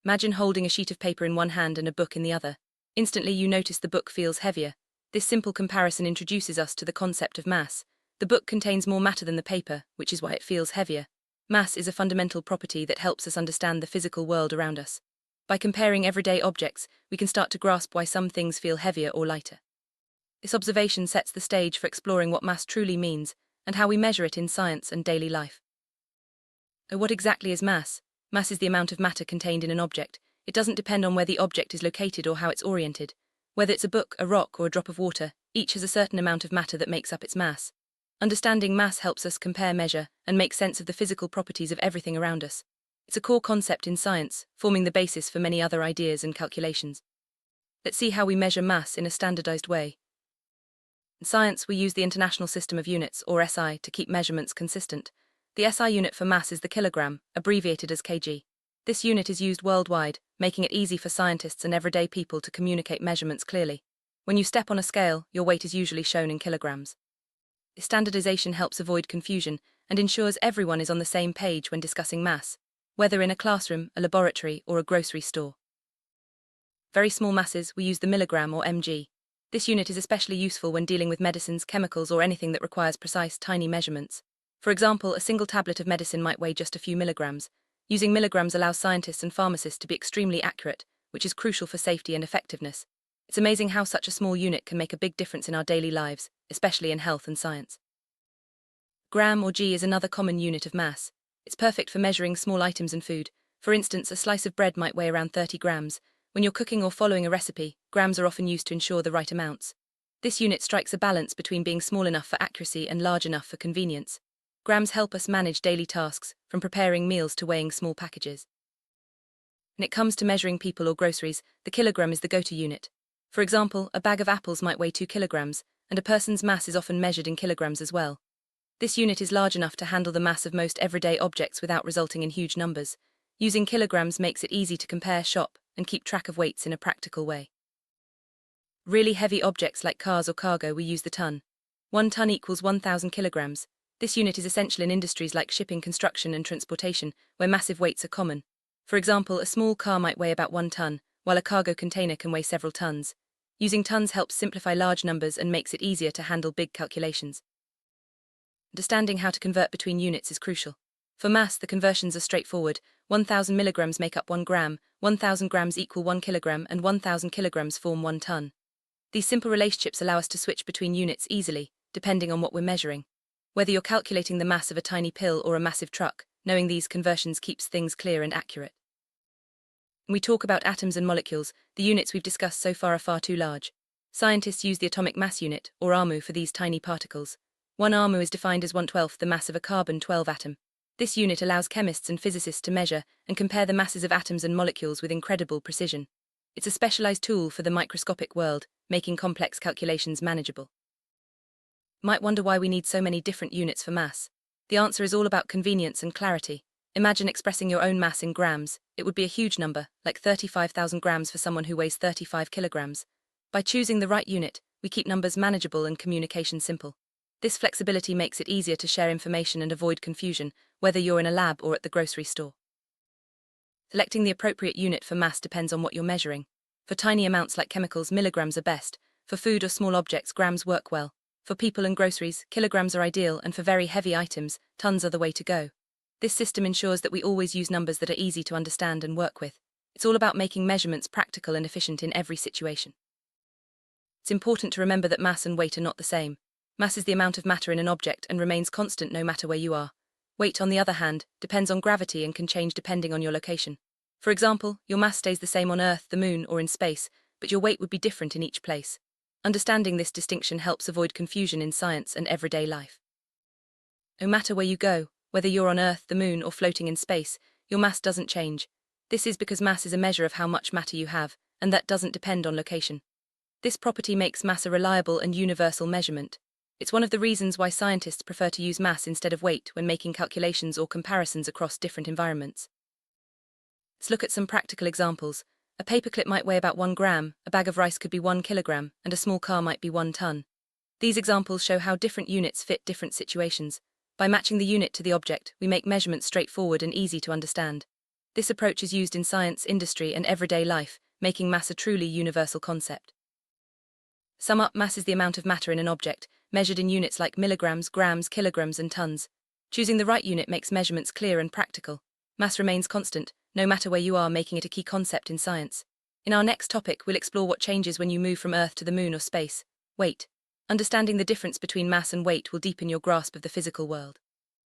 Imagine holding a sheet of paper in one hand and a book in the other. Instantly you notice the book feels heavier. This simple comparison introduces us to the concept of mass. The book contains more matter than the paper, which is why it feels heavier. Mass is a fundamental property that helps us understand the physical world around us. By comparing everyday objects, we can start to grasp why some things feel heavier or lighter. This observation sets the stage for exploring what mass truly means and how we measure it in science and daily life. What exactly is mass? Mass is the amount of matter contained in an object. It doesn't depend on where the object is located or how it's oriented. Whether it's a book, a rock, or a drop of water, each has a certain amount of matter that makes up its mass. Understanding mass helps us compare, measure, and make sense of the physical properties of everything around us. It's a core concept in science, forming the basis for many other ideas and calculations. Let's see how we measure mass in a standardized way. In science, we use the International System of Units, or SI, to keep measurements consistent. The SI unit for mass is the kilogram, abbreviated as kg. This unit is used worldwide, making it easy for scientists and everyday people to communicate measurements clearly. When you step on a scale, your weight is usually shown in kilograms. This standardization helps avoid confusion and ensures everyone is on the same page when discussing mass, whether in a classroom, a laboratory, or a grocery store. Very small masses, we use the milligram or mg. This unit is especially useful when dealing with medicines, chemicals, or anything that requires precise, tiny measurements. For example, a single tablet of medicine might weigh just a few milligrams. Using milligrams allows scientists and pharmacists to be extremely accurate, which is crucial for safety and effectiveness. It's amazing how such a small unit can make a big difference in our daily lives, especially in health and science. Gram or g is another common unit of mass. It's perfect for measuring small items in food. For instance, a slice of bread might weigh around 30 grams. When you're cooking or following a recipe, grams are often used to ensure the right amounts. This unit strikes a balance between being small enough for accuracy and large enough for convenience. Grams help us manage daily tasks, from preparing meals to weighing small packages. When it comes to measuring people or groceries, the kilogram is the go-to unit. For example, a bag of apples might weigh 2 kilograms, and a person's mass is often measured in kilograms as well. This unit is large enough to handle the mass of most everyday objects without resulting in huge numbers. Using kilograms makes it easy to compare, shop, and keep track of weights in a practical way. Really heavy objects like cars or cargo, we use the tonne. 1 tonne equals 1,000 kilograms. This unit is essential in industries like shipping, construction, and transportation, where massive weights are common. For example, a small car might weigh about 1 tonne, while a cargo container can weigh several tons. Using tons helps simplify large numbers and makes it easier to handle big calculations. Understanding how to convert between units is crucial. For mass, the conversions are straightforward. 1,000 milligrams make up 1 gram, 1,000 grams equal 1 kilogram, and 1,000 kilograms form 1 ton. These simple relationships allow us to switch between units easily, depending on what we're measuring. Whether you're calculating the mass of a tiny pill or a massive truck, knowing these conversions keeps things clear and accurate. When we talk about atoms and molecules, the units we've discussed so far are far too large. Scientists use the atomic mass unit, or AMU, for these tiny particles. 1 AMU is defined as 1/12 the mass of a carbon-12 atom. This unit allows chemists and physicists to measure and compare the masses of atoms and molecules with incredible precision. It's a specialized tool for the microscopic world, making complex calculations manageable. Might wonder why we need so many different units for mass. The answer is all about convenience and clarity. Imagine expressing your own mass in grams. It would be a huge number, like 35,000 grams for someone who weighs 35 kilograms. By choosing the right unit, we keep numbers manageable and communication simple. This flexibility makes it easier to share information and avoid confusion, whether you're in a lab or at the grocery store. Selecting the appropriate unit for mass depends on what you're measuring. For tiny amounts like chemicals, milligrams are best. For food or small objects, grams work well. For people and groceries, kilograms are ideal, and for very heavy items, tons are the way to go. This system ensures that we always use numbers that are easy to understand and work with. It's all about making measurements practical and efficient in every situation. It's important to remember that mass and weight are not the same. Mass is the amount of matter in an object and remains constant no matter where you are. Weight, on the other hand, depends on gravity and can change depending on your location. For example, your mass stays the same on Earth, the Moon, or in space, but your weight would be different in each place. Understanding this distinction helps avoid confusion in science and everyday life. No matter where you go, whether you're on Earth, the Moon, or floating in space, your mass doesn't change. This is because mass is a measure of how much matter you have, and that doesn't depend on location. This property makes mass a reliable and universal measurement. It's one of the reasons why scientists prefer to use mass instead of weight when making calculations or comparisons across different environments. Let's look at some practical examples. A paperclip might weigh about 1 gram, a bag of rice could be 1 kilogram, and a small car might be 1 ton. These examples show how different units fit different situations. By matching the unit to the object, we make measurements straightforward and easy to understand. This approach is used in science, industry, and everyday life, making mass a truly universal concept. Sum up: mass is the amount of matter in an object, measured in units like milligrams, grams, kilograms, and tons. Choosing the right unit makes measurements clear and practical. Mass remains constant, no matter where you are, making it a key concept in science. In our next topic, we'll explore what changes when you move from Earth to the Moon or space. Weight. Understanding the difference between mass and weight will deepen your grasp of the physical world.